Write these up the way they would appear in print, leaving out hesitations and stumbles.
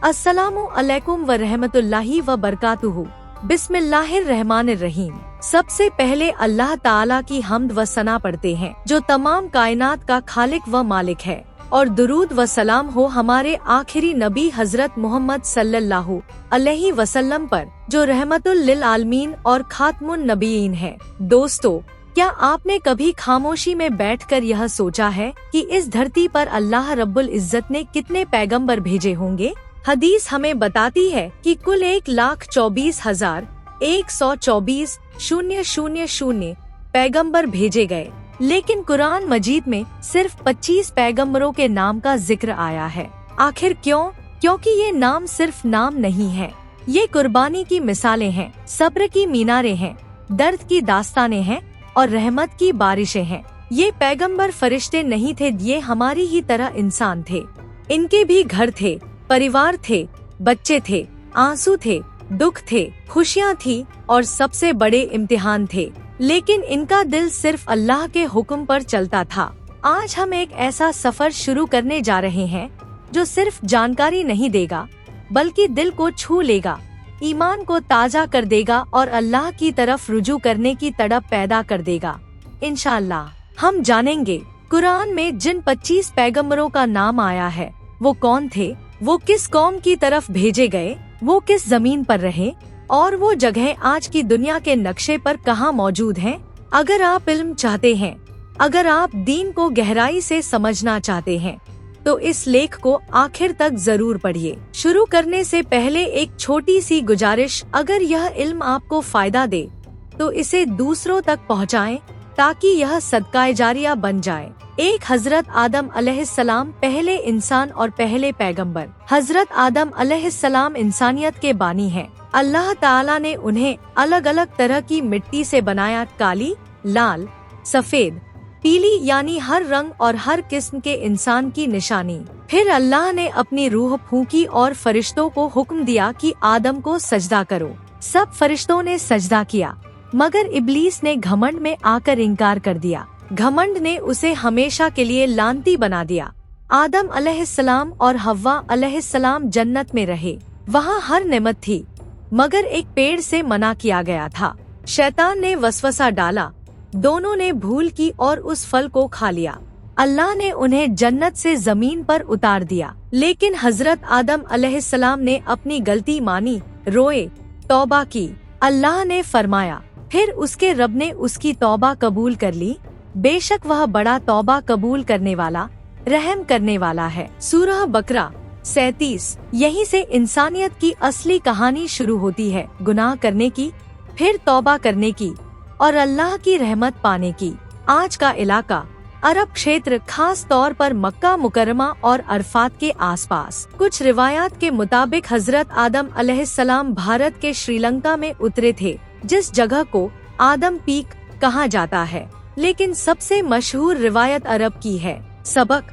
अस्सलामु अलैकुम व रहमतुल्लाहि व बरकातुहू। बिस्मिल्लाहिर्रहमानिर्रहीम। सबसे पहले अल्लाह ताला की हम्द व सना पढ़ते हैं जो तमाम कायनात का खालिक व मालिक है, और दुरूद व सलाम हो हमारे आखिरी नबी हजरत मोहम्मद सल्लल्लाहु अलैहि वसल्लम पर, जो रहमतुल लिल आलमीन और खातमुन नबीयीन है। दोस्तों, क्या आपने कभी खामोशी में बैठकर यह सोचा है कि इस धरती पर अल्लाह रब्बुल इज्जत ने कितने पैगंबर भेजे होंगे? हदीस हमें बताती है कि कुल 1,24,124 पैगंबर भेजे गए, लेकिन कुरान मजीद में सिर्फ 25 पैगंबरों के नाम का जिक्र आया है। आखिर क्यों? क्योंकि ये नाम सिर्फ नाम नहीं है, ये कुर्बानी की मिसालें हैं, सब्र की मीनारें हैं, दर्द की दास्तानें हैं और रहमत की बारिशें हैं। ये पैगंबर फरिश्ते नहीं थे, ये हमारी ही तरह इंसान थे। इनके भी घर थे, परिवार थे, बच्चे थे, आंसू थे, दुख थे, खुशियाँ थी और सबसे बड़े इम्तिहान थे, लेकिन इनका दिल सिर्फ अल्लाह के हुक्म पर चलता था। आज हम एक ऐसा सफर शुरू करने जा रहे हैं जो सिर्फ जानकारी नहीं देगा, बल्कि दिल को छू लेगा, ईमान को ताजा कर देगा और अल्लाह की तरफ रुजू करने की तड़प पैदा कर देगा। इंशाअल्लाह हम जानेंगे कुरान में जिन 25 पैगंबरों का नाम आया है वो कौन थे, वो किस कौम की तरफ भेजे गए, वो किस जमीन पर रहे और वो जगह आज की दुनिया के नक्शे पर कहाँ मौजूद हैं। अगर आप इल्म चाहते हैं, अगर आप दीन को गहराई से समझना चाहते हैं, तो इस लेख को आखिर तक जरूर पढ़िए। शुरू करने से पहले एक छोटी सी गुजारिश, अगर यह इल्म आपको फायदा दे तो इसे दूसरों तक पहुँचाएं ताकि यह सदकाए जारिया बन जाए। एक हजरत आदम अलैहिस्सलाम पहले इंसान और पहले पैगंबर। हजरत आदम अलैहिस्सलाम इंसानियत के बानी हैं। अल्लाह ताला ने उन्हें अलग अलग तरह की मिट्टी से बनाया, काली, लाल, सफेद, पीली, यानी हर रंग और हर किस्म के इंसान की निशानी। फिर अल्लाह ने अपनी रूह फूंकी और फरिश्तों को हुक्म दिया कि आदम को सजदा करो। सब फरिश्तों ने सजदा किया, मगर इब्लीस ने घमंड में आकर इनकार कर दिया। घमंड ने उसे हमेशा के लिए लानती बना दिया। आदम अलैहिस्सलाम और हव्वा अलैहिस्सलाम जन्नत में रहे, वहाँ हर नेमत थी, मगर एक पेड़ से मना किया गया था। शैतान ने वसवसा डाला, दोनों ने भूल की और उस फल को खा लिया। अल्लाह ने उन्हें जन्नत से जमीन पर उतार दिया, लेकिन हजरत आदम अलैहिस्सलाम ने अपनी गलती मानी, रोए, तौबा की। अल्लाह ने फरमाया, फिर उसके रब ने उसकी तौबा कबूल कर ली, बेशक वह बड़ा तौबा कबूल करने वाला, रहम करने वाला है। सूरह बकरा 37। यहीं से इंसानियत की असली कहानी शुरू होती है, गुनाह करने की, फिर तौबा करने की और अल्लाह की रहमत पाने की। आज का इलाका अरब क्षेत्र, खास तौर पर मक्का मुकर्रमा और अरफात के आसपास। कुछ रिवायात के मुताबिक हजरत आदम अलैहिस्सलाम भारत के श्रीलंका में उतरे थे, जिस जगह को आदम पीक कहा जाता है। लेकिन सबसे मशहूर रिवायत अरब की है। सबक: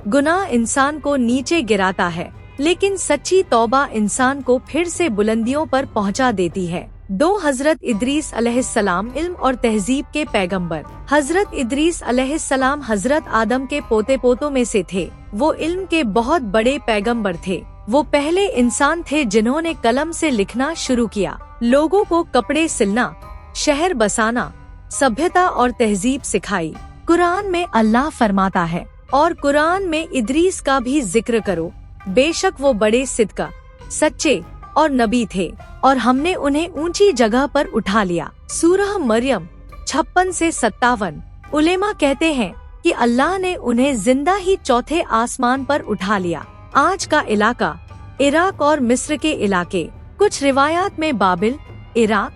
गुनाह इंसान को नीचे गिराता है, लेकिन सच्ची तौबा इंसान को फिर से बुलंदियों पर पहुंचा देती है। 2 हजरत इदरीस अलैहिस्सलाम इल्म और तहजीब के पैगंबर। हजरत इदरीस अलैहिस्सलाम हजरत आदम के पोते पोतों में से थे। वो इल्म के बहुत बड़े पैगंबर थे। वो पहले इंसान थे जिन्होंने कलम से लिखना शुरू किया, लोगों को कपड़े सिलना, शहर बसाना, सभ्यता और तहजीब सिखाई। कुरान में अल्लाह फरमाता है, और कुरान में इदरीस का भी जिक्र करो, बेशक वो बड़े सिद्का, सच्चे और नबी थे, और हमने उन्हें ऊंची जगह पर उठा लिया। सूरह मरियम 56 से 57। उलेमा कहते हैं कि अल्लाह ने उन्हें जिंदा ही चौथे आसमान पर उठा लिया। आज का इलाका इराक और मिस्र के इलाके। कुछ रिवायात में बाबिल, इराक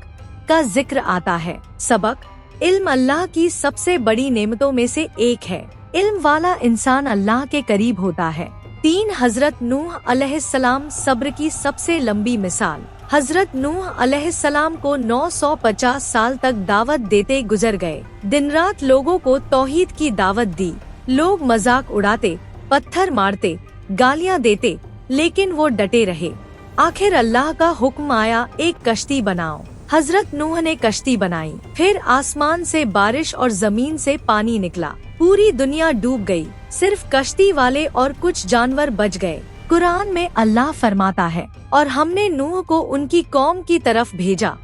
का जिक्र आता है। सबक: इल्म अल्लाह की सबसे बड़ी नेमतों में से एक है। इल्म वाला इंसान अल्लाह के करीब होता है। 3 हजरत नूह अलैहिस्सलाम सब्र की सबसे लंबी मिसाल। हजरत नूह अलैहिस्सलाम को 950 साल तक दावत देते गुजर गए। दिन रात लोगों को तौहीद की दावत दी। लोग मजाक उड़ाते, पत्थर मारते, गालियाँ देते, लेकिन वो डटे रहे। आखिर अल्लाह का हुक्म आया, एक कश्ती बनाओ। हजरत नूह ने कश्ती बनाई। फिर आसमान से बारिश और जमीन से पानी निकला। पूरी दुनिया डूब गई, सिर्फ कश्ती वाले और कुछ जानवर बच गए। कुरान में अल्लाह फरमाता है, और हमने नूह को उनकी कौम की तरफ भेजा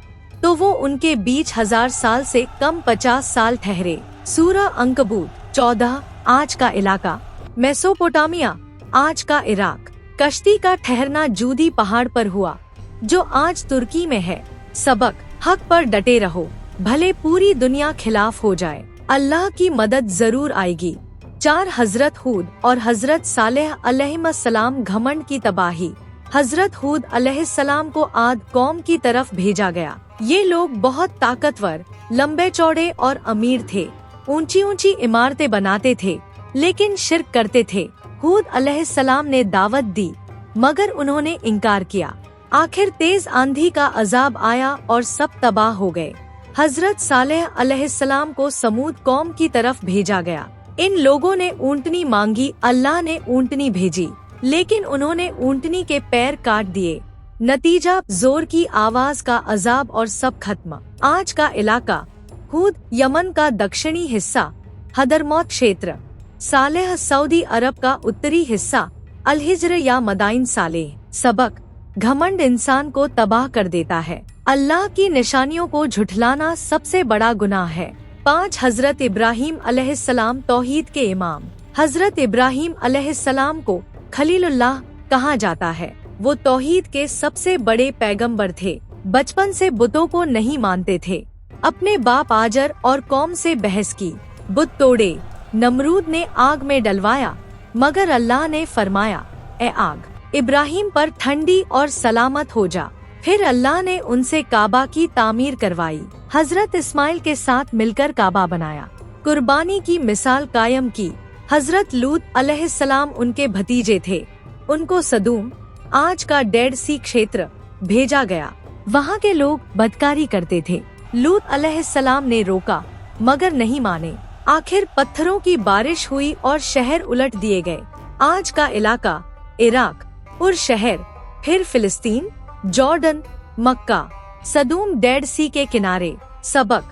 तो वो उनके बीच 1000 साल से कम 50 साल ठहरे। सूरह अंकबूत 14। आज का इलाका मेसोपोटामिया, आज का इराक। कश्ती का ठहरना जूदी पहाड़ पर हुआ जो आज तुर्की में है। सबक, हक पर डटे रहो, भले पूरी दुनिया खिलाफ हो जाए, अल्लाह की मदद जरूर आएगी। 4 हजरत हूद और हजरत सालेह अलैहिस्सलाम घमंड की तबाही। हजरत हूद अलैहिस्सलाम को आद कौम की तरफ भेजा गया। ये लोग बहुत ताकतवर, लंबे चौड़े और अमीर थे। ऊंची ऊंची इमारतें बनाते थे लेकिन शिर्क करते थे। हूद अलैहिस्सलाम ने दावत दी मगर उन्होंने इनकार किया। आखिर तेज आंधी का अजाब आया और सब तबाह हो गए। हजरत सालेह अलैहिस्सलाम को समूद कौम की तरफ भेजा गया। इन लोगों ने ऊंटनी मांगी, अल्लाह ने ऊंटनी भेजी लेकिन उन्होंने ऊंटनी के पैर काट दिए। नतीजा, जोर की आवाज का अजाब और सब खत्म। आज का इलाका हूद यमन का दक्षिणी हिस्सा, हदरमौत क्षेत्र। सालेह सऊदी अरब का उत्तरी हिस्सा, अल-हिज्र या मदाइन सालेह। सबक, घमंड इंसान को तबाह कर देता है। अल्लाह की निशानियों को झुठलाना सबसे बड़ा गुनाह है। 5 हजरत इब्राहीम अलैहिस्सलाम तौहीद के इमाम। हजरत इब्राहीम अलैहिस्सलाम को खलीलुल्लाह कहा जाता है। वो तौहीद के सबसे बड़े पैगंबर थे। बचपन से बुतों को नहीं मानते थे। अपने बाप आजर और कौम से बहस की, बुत तोड़े। नमरूद ने आग में डलवाया मगर अल्लाह ने फरमाया, ए आग, इब्राहीम पर ठंडी और सलामत हो जा। फिर अल्लाह ने उनसे काबा की तामीर करवाई। हजरत इस्माइल के साथ मिलकर काबा बनाया। कुर्बानी की मिसाल कायम की। हजरत लूत अलैहिस्सलाम उनके भतीजे थे। उनको सदूम, आज का डेड सी क्षेत्र, भेजा गया। वहाँ के लोग बदकारी करते थे। लूत अलैहिस्सलाम ने रोका मगर नहीं माने। आखिर पत्थरों की बारिश हुई और शहर उलट दिए गए। आज का इलाका इराक, उर शहर, फिर फिलिस्तीन, जॉर्डन, मक्का, सदूम डेड सी के किनारे। सबक,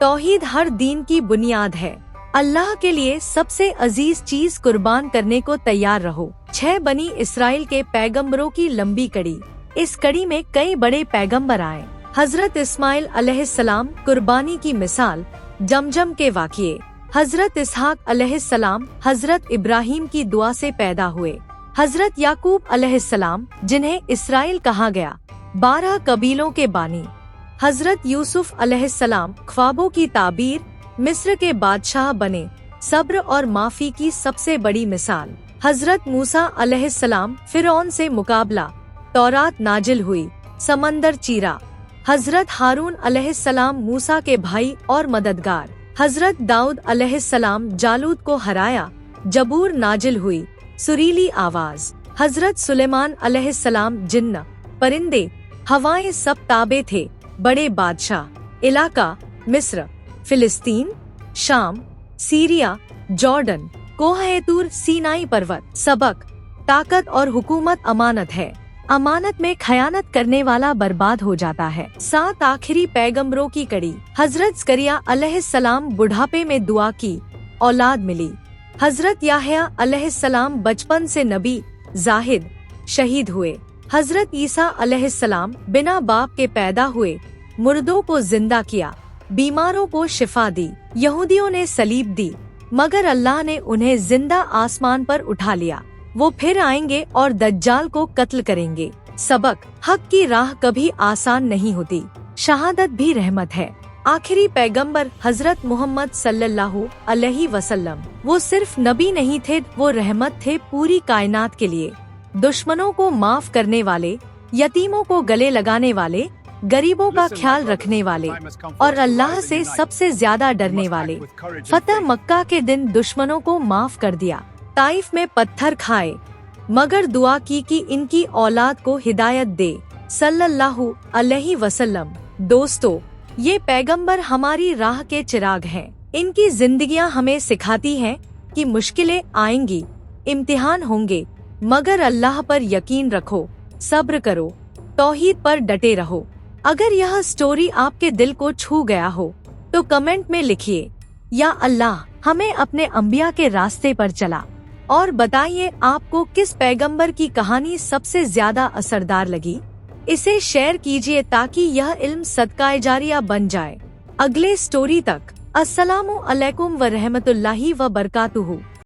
तौहीद हर दीन की बुनियाद है। अल्लाह के लिए सबसे अजीज चीज कुर्बान करने को तैयार रहो। 6 बनी इसराइल के पैगंबरों की लंबी कड़ी। इस कड़ी में कई बड़े पैगंबर आए। हजरत इस्माइल अलैहिस्सलाम कुर्बानी की मिसाल, जमजम के वाक़िए। हजरत इसहाक अलैहिस्सलाम हजरत इब्राहीम की दुआ से पैदा हुए। हजरत याकूब अलैहिस्सलाम जिन्हें इसराइल कहा गया, 12 कबीलों के बानी। हजरत यूसुफ अलैहिस्सलाम ख्वाबों की ताबीर, मिस्र के बादशाह बने, सब्र और माफी की सबसे बड़ी मिसाल। हजरत मूसा अलैहिस्सलाम फिरौन से मुकाबला, तौरात नाजिल हुई, समंदर चीरा। हजरत हारून अलैहिस्सलाम मूसा के भाई और मददगार। हजरत दाऊद अलैहिस्सलाम जालूत को हराया, जबूर नाजिल हुई, सुरीली आवाज। हजरत सुलेमान अलैहिस्सलाम जिन्न, परिंदे, हवाएं सब ताबे थे, बड़े बादशाह। इलाका मिस्र, फिलिस्तीन, शाम, सीरिया, जॉर्डन, कोह-ए-तूर, सीनाई पर्वत। सबक, ताकत और हुकूमत अमानत है। अमानत में खयानत करने वाला बर्बाद हो जाता है। 7 आखिरी पैगंबरों की कड़ी। हजरत ज़करिया अलैहिस्सलाम बुढ़ापे में दुआ की, औलाद मिली। हजरत याहया अलैहिस्सलाम बचपन से नबी, जाहिद, शहीद हुए। हजरत ईसा अलैहिस्सलाम बिना बाप के पैदा हुए, मुर्दों को जिंदा किया, बीमारों को शिफा दी। यहूदियों ने सलीब दी मगर अल्लाह ने उन्हें जिंदा आसमान पर उठा लिया। वो फिर आएंगे और दज्जाल को कत्ल करेंगे। सबक, हक की राह कभी आसान नहीं होती, शहादत भी रहमत है। आखिरी पैगंबर हजरत मोहम्मद सल्लल्लाहु अलैहि वसल्लम, वो सिर्फ नबी नहीं थे, वो रहमत थे पूरी कायनात के लिए। दुश्मनों को माफ करने वाले, यतीमों को गले लगाने वाले, गरीबों का ख्याल रखने वाले और अल्लाह से सबसे ज्यादा डरने वाले। फतह मक्का के दिन दुश्मनों को माफ कर दिया। ताइफ में पत्थर खाए मगर दुआ की कि इनकी औलाद को हिदायत दे, सल्लल्लाहु अलैहि वसल्लम। दोस्तों, ये पैगंबर हमारी राह के चिराग हैं। इनकी जिंदगियां हमें सिखाती हैं कि मुश्किलें आएंगी, इम्तिहान होंगे, मगर अल्लाह पर यकीन रखो, सब्र करो, तौहीद पर डटे रहो। अगर यह स्टोरी आपके दिल को छू गया हो तो कमेंट में लिखिए, या अल्लाह हमें अपने अंबिया के रास्ते पर चला और बताइए आपको किस पैगंबर की कहानी सबसे ज्यादा असरदार लगी। इसे शेयर कीजिए ताकि यह इल्म सदका जारिया बन जाए। अगले स्टोरी तक अस्सलामु अलैकुम व रहमतुल्लाहि व बरकातुहू।